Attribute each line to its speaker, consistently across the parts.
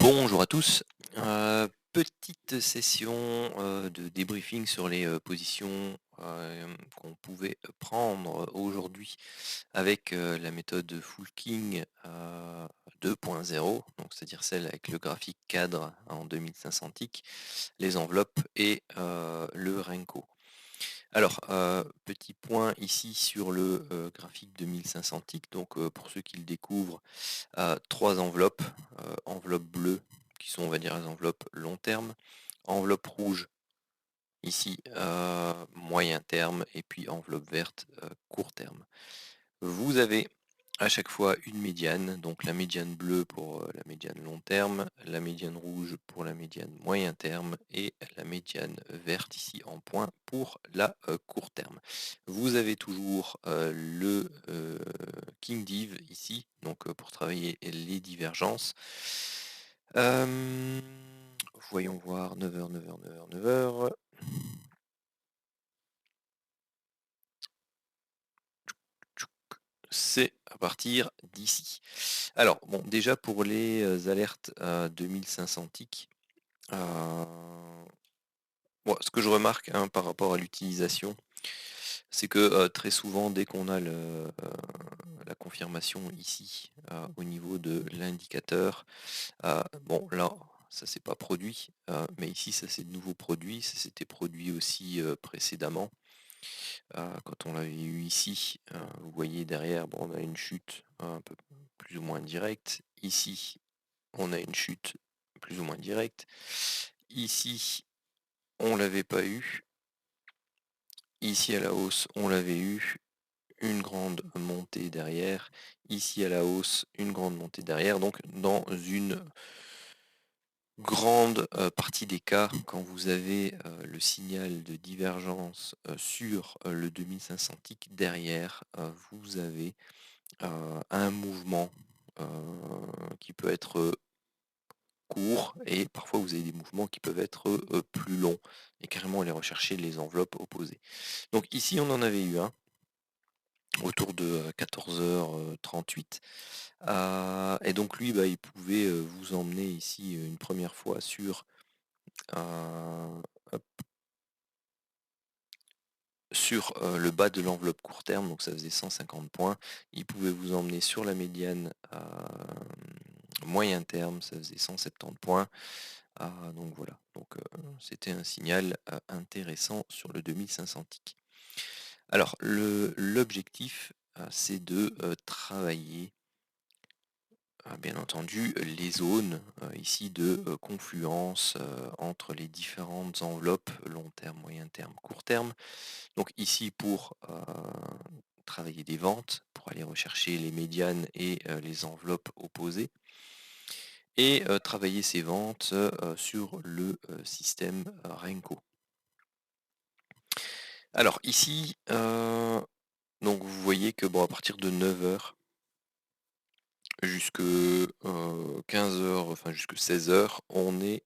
Speaker 1: Bonjour à tous. Petite session de débriefing sur les positions qu'on pouvait prendre aujourd'hui avec la méthode Full-King 2.0, donc c'est-à-dire celle avec le graphique cadre en 2500 ticks, les enveloppes et le Renko. Alors, petit point ici sur le graphique 2500 ticks, donc pour ceux qui le découvrent, trois enveloppes, enveloppe bleue, qui sont on va dire les enveloppes long terme, enveloppe rouge ici moyen terme, et puis enveloppe verte court terme. Vous avez à chaque fois une médiane, donc la médiane bleue pour la médiane long terme, la médiane rouge pour la médiane moyen terme et la médiane verte ici en point pour la court terme. Vous avez toujours le King Div ici, donc pour travailler les divergences. Voyons voir, 9h, 9h, 9h, 9h. C'est à partir d'ici. Alors, bon, déjà pour les alertes à 2500 ticks, ce que je remarque par rapport à l'utilisation, c'est que très souvent, dès qu'on a la confirmation ici, au niveau de l'indicateur, bon, là, ça s'est pas produit, mais ici, ça s'est de nouveau produit, ça s'était produit aussi précédemment. Quand on l'avait eu ici, vous voyez derrière, bon, on a une chute un peu plus ou moins directe. Ici, on a une chute plus ou moins directe. Ici, on l'avait pas eu. Ici, à la hausse, on l'avait eu. Une grande montée derrière. Ici, à la hausse, une grande montée derrière. Donc, dans une grande partie des cas, quand vous avez le signal de divergence sur le 2500 ticks derrière, vous avez un mouvement qui peut être court, et parfois vous avez des mouvements qui peuvent être plus longs et carrément aller rechercher les enveloppes opposées. Donc ici on en avait eu un autour de 14h38 et donc lui il pouvait vous emmener ici une première fois sur hop, sur le bas de l'enveloppe court terme, donc ça faisait 150 points. Il pouvait vous emmener sur la médiane moyen terme, ça faisait 170 points. Donc voilà, donc c'était un signal intéressant sur le 2500 ticks. Alors l'objectif, c'est de travailler bien entendu les zones ici de confluence entre les différentes enveloppes long terme, moyen terme, court terme. Donc ici pour travailler des ventes, pour aller rechercher les médianes et les enveloppes opposées, et travailler ces ventes sur le système Renko. Alors ici, donc vous voyez que bon, à partir de 9h jusque 15h, enfin jusque 16h, on est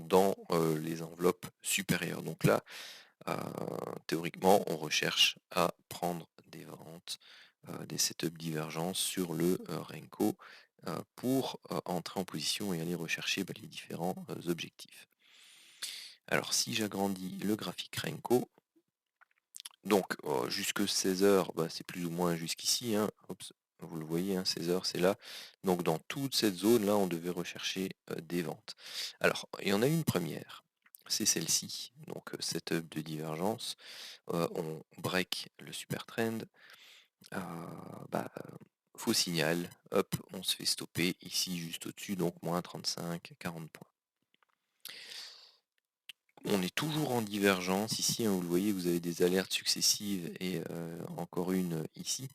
Speaker 1: dans les enveloppes supérieures. Donc là, théoriquement, on recherche à prendre des ventes, des setups divergences sur le Renko pour entrer en position et aller rechercher les différents objectifs. Alors si j'agrandis le graphique Renko, donc jusque 16h, c'est plus ou moins jusqu'ici, hein. Vous le voyez, 16h c'est là. Donc dans toute cette zone-là, on devait rechercher des ventes. Alors, il y en a une première, c'est celle-ci, donc setup de divergence. On break le super trend, faux signal, hop, on se fait stopper ici juste au-dessus, donc moins 35, 40 points. On est toujours en divergence ici, hein, vous le voyez, vous avez des alertes successives et encore une ici.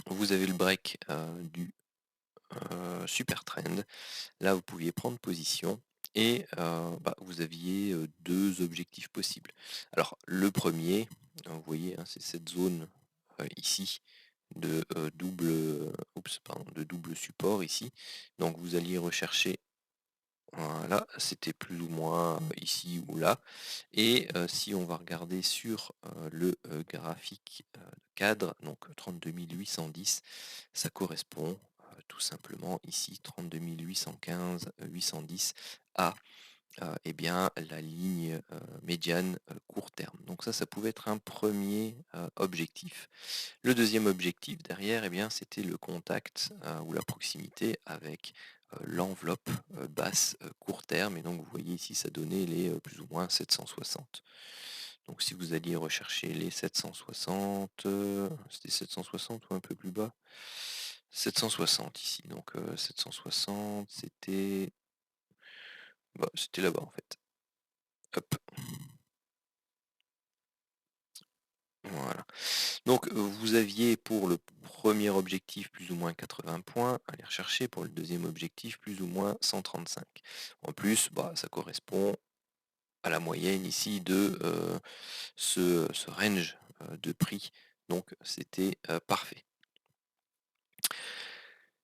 Speaker 1: Vous avez le break du super trend. Là, vous pouviez prendre position et vous aviez deux objectifs possibles. Alors, le premier, vous voyez, hein, c'est cette zone ici de double support ici. Donc, vous alliez rechercher. Voilà, c'était plus ou moins ici ou là. Et si on va regarder sur le graphique cadre, donc 32 810, ça correspond tout simplement ici 32 815, 810 à eh bien, la ligne médiane court terme. Donc ça pouvait être un premier objectif. Le deuxième objectif derrière, eh bien, c'était le contact ou la proximité avec l'enveloppe basse court terme. Et donc vous voyez ici, ça donnait les plus ou moins 760. Donc si vous alliez rechercher les 760, c'était 760 ou un peu plus bas? 760 ici. Donc 760, c'était là-bas en fait. Hop, voilà. Donc vous aviez pour le premier objectif plus ou moins 80 points à aller rechercher, pour le deuxième objectif plus ou moins 135. En plus, ça correspond à la moyenne ici de ce range de prix. Donc c'était parfait.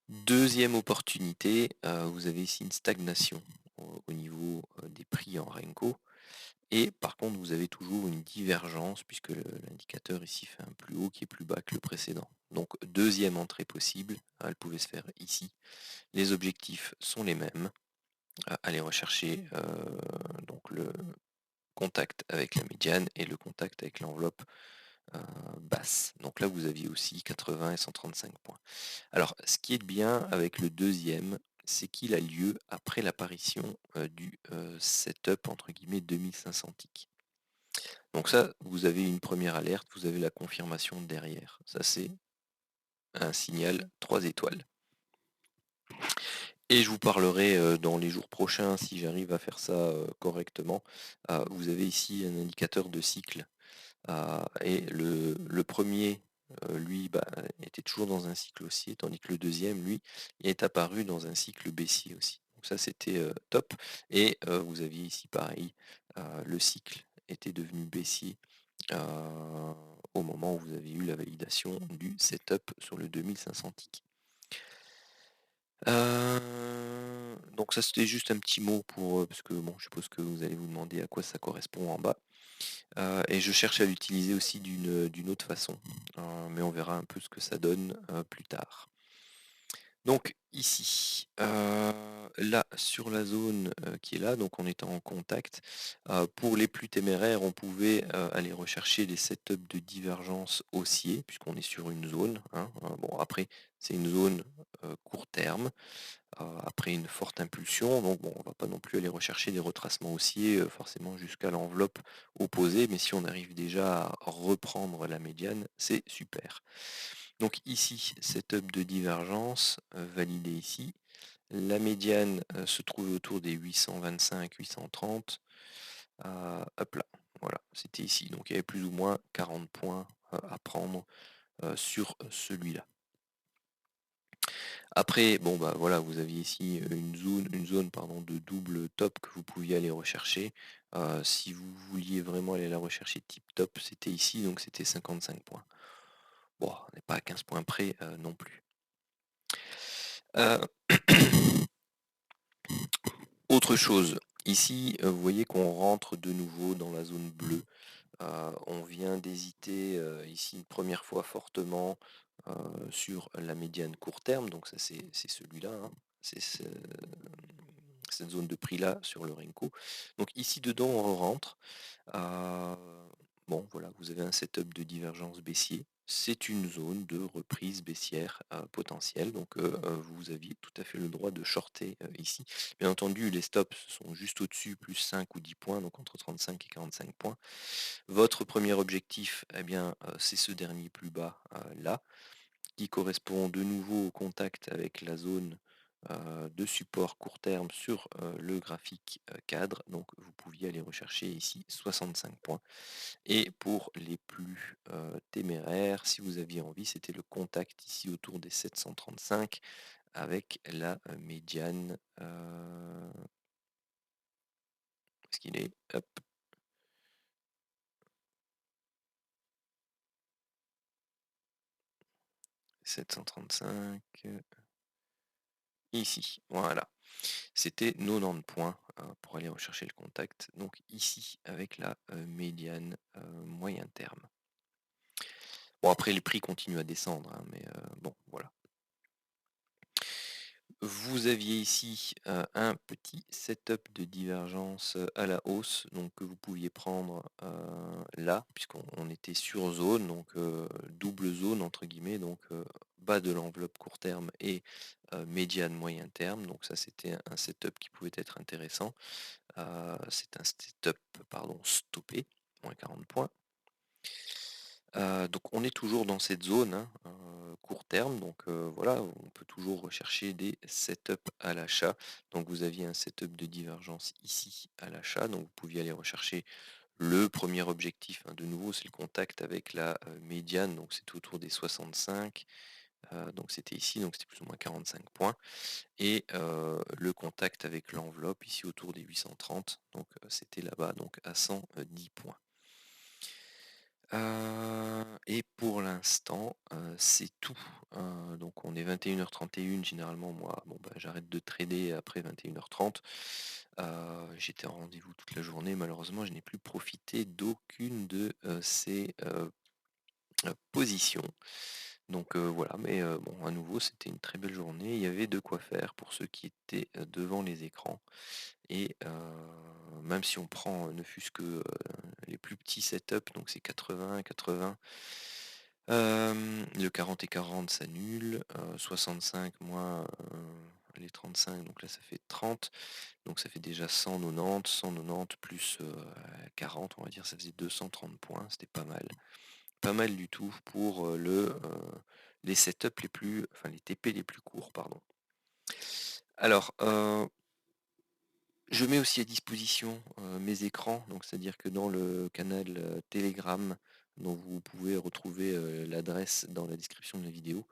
Speaker 1: Deuxième opportunité, vous avez ici une stagnation au niveau des prix en Renko. Et par contre, vous avez toujours une divergence puisque l'indicateur ici fait un plus haut qui est plus bas que le précédent. Donc deuxième entrée possible, elle pouvait se faire ici. Les objectifs sont les mêmes. Aller rechercher donc le contact avec la médiane et le contact avec l'enveloppe basse. Donc là, vous aviez aussi 80 et 135 points. Alors, ce qui est bien avec le deuxième, c'est qu'il a lieu après l'apparition du setup entre guillemets 2500 ticks. Donc ça, vous avez une première alerte, vous avez la confirmation derrière. Ça, c'est un signal 3 étoiles. Et je vous parlerai dans les jours prochains, si j'arrive à faire ça correctement. Vous avez ici un indicateur de cycle. Et le premier, lui, était toujours dans un cycle haussier, tandis que le deuxième, lui, est apparu dans un cycle baissier aussi. Donc ça, c'était top. Et vous aviez ici, pareil, le cycle était devenu baissier au moment où vous avez eu la validation du setup sur le 2500 ticks. Donc ça c'était juste un petit mot pour parce que bon je suppose que vous allez vous demander à quoi ça correspond en bas. Et je cherche à l'utiliser aussi d'une autre façon. Mais on verra un peu ce que ça donne plus tard. Donc ici, là sur la zone qui est là, donc on est en contact, pour les plus téméraires, on pouvait aller rechercher les setups de divergence haussier, puisqu'on est sur une zone, hein. Bon après, c'est une zone court terme, après une forte impulsion, donc bon, on va pas non plus aller rechercher des retracements haussiers forcément jusqu'à l'enveloppe opposée, mais si on arrive déjà à reprendre la médiane, c'est super. Donc ici, setup de divergence validé ici. La médiane se trouve autour des 825, 830. Hop là, voilà, c'était ici. Donc il y avait plus ou moins 40 points à prendre sur celui-là. Après, bon bah voilà, vous aviez ici une zone pardon, de double top que vous pouviez aller rechercher. Si vous vouliez vraiment aller la rechercher tip top, c'était ici, donc c'était 55 points. Bon, on n'est pas à 15 points près non plus. Autre chose, ici, vous voyez qu'on rentre de nouveau dans la zone bleue. On vient d'hésiter ici une première fois fortement sur la médiane court terme, donc ça c'est celui-là, hein. C'est cette zone de prix là sur le Renko. Donc ici dedans on rentre. Bon voilà, vous avez un setup de divergence baissier. C'est une zone de reprise baissière potentielle, donc vous aviez tout à fait le droit de shorter ici. Bien entendu, les stops sont juste au-dessus, plus 5 ou 10 points, donc entre 35 et 45 points. Votre premier objectif, eh bien, c'est ce dernier plus bas là, qui correspond de nouveau au contact avec la zone de support court terme sur le graphique cadre. Donc vous pouviez aller rechercher ici 65 points. Et pour les plus téméraires, si vous aviez envie, c'était le contact ici autour des 735 avec la médiane. Est-ce qu'il est, hop, 735 ici, voilà. C'était 90 points pour aller rechercher le contact. Donc ici, avec la médiane moyen terme. Bon, après, les prix continuent à descendre, hein, mais bon, voilà. vous aviez ici, un petit setup de divergence, à la hausse, donc que vous pouviez prendre, là, puisqu'on était sur zone, donc «double zone» entre guillemets, donc bas de l'enveloppe court terme et médiane moyen terme, donc ça c'était un setup qui pouvait être intéressant. C'est un setup, pardon, stoppé, moins 40 points. Donc on est toujours dans cette zone, hein, court terme, donc voilà, on peut toujours rechercher des setups à l'achat. Donc vous aviez un setup de divergence ici à l'achat, donc vous pouviez aller rechercher le premier objectif, hein, de nouveau c'est le contact avec la, médiane, donc c'est autour des 65, donc c'était ici, donc c'était plus ou moins 45 points et le contact avec l'enveloppe ici autour des 830, donc c'était là-bas, donc à 110 points. Et pour l'instant, c'est tout. Donc on est 21h31 généralement moi, bon bah, j'arrête de trader après 21h30. J'étais en rendez-vous toute la journée, malheureusement je n'ai plus profité d'aucune de, ces, positions. Donc voilà, mais bon, à nouveau, c'était une très belle journée. Il y avait de quoi faire pour ceux qui étaient, devant les écrans et même si on prend, ne fût-ce que, les plus petits setups, donc c'est 80-80, le 40 et 40 s'annule, 65 moins, les 35, donc là ça fait 30, donc ça fait déjà 190, 190 plus, 40, on va dire, ça faisait 230 points, c'était pas mal. Pas mal du tout pour, les setups les plus enfin les TP les plus courts, pardon. Alors, je mets aussi à disposition, mes écrans, donc c'est-à-dire que dans le canal, Telegram, dont vous pouvez retrouver, l'adresse dans la description de la vidéo,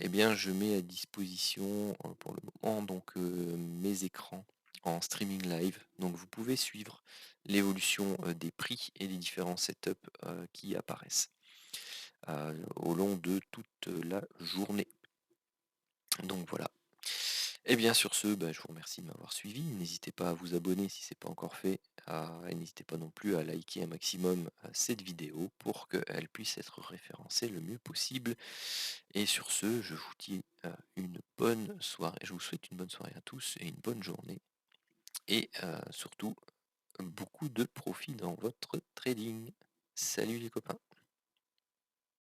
Speaker 1: et bien je mets à disposition, pour le moment donc, mes écrans en streaming live. Donc vous pouvez suivre l'évolution, des prix et des différents setups, qui apparaissent, au long de toute la journée. Donc voilà. Et bien sur ce, bah, je vous remercie de m'avoir suivi. N'hésitez pas à vous abonner si ce n'est pas encore fait. Et n'hésitez pas non plus à liker un maximum cette vidéo pour qu'elle puisse être référencée le mieux possible. Et sur ce, je vous dis une bonne soirée. Je vous souhaite une bonne soirée à tous et une bonne journée. Et surtout, beaucoup de profit dans votre trading. Salut les copains.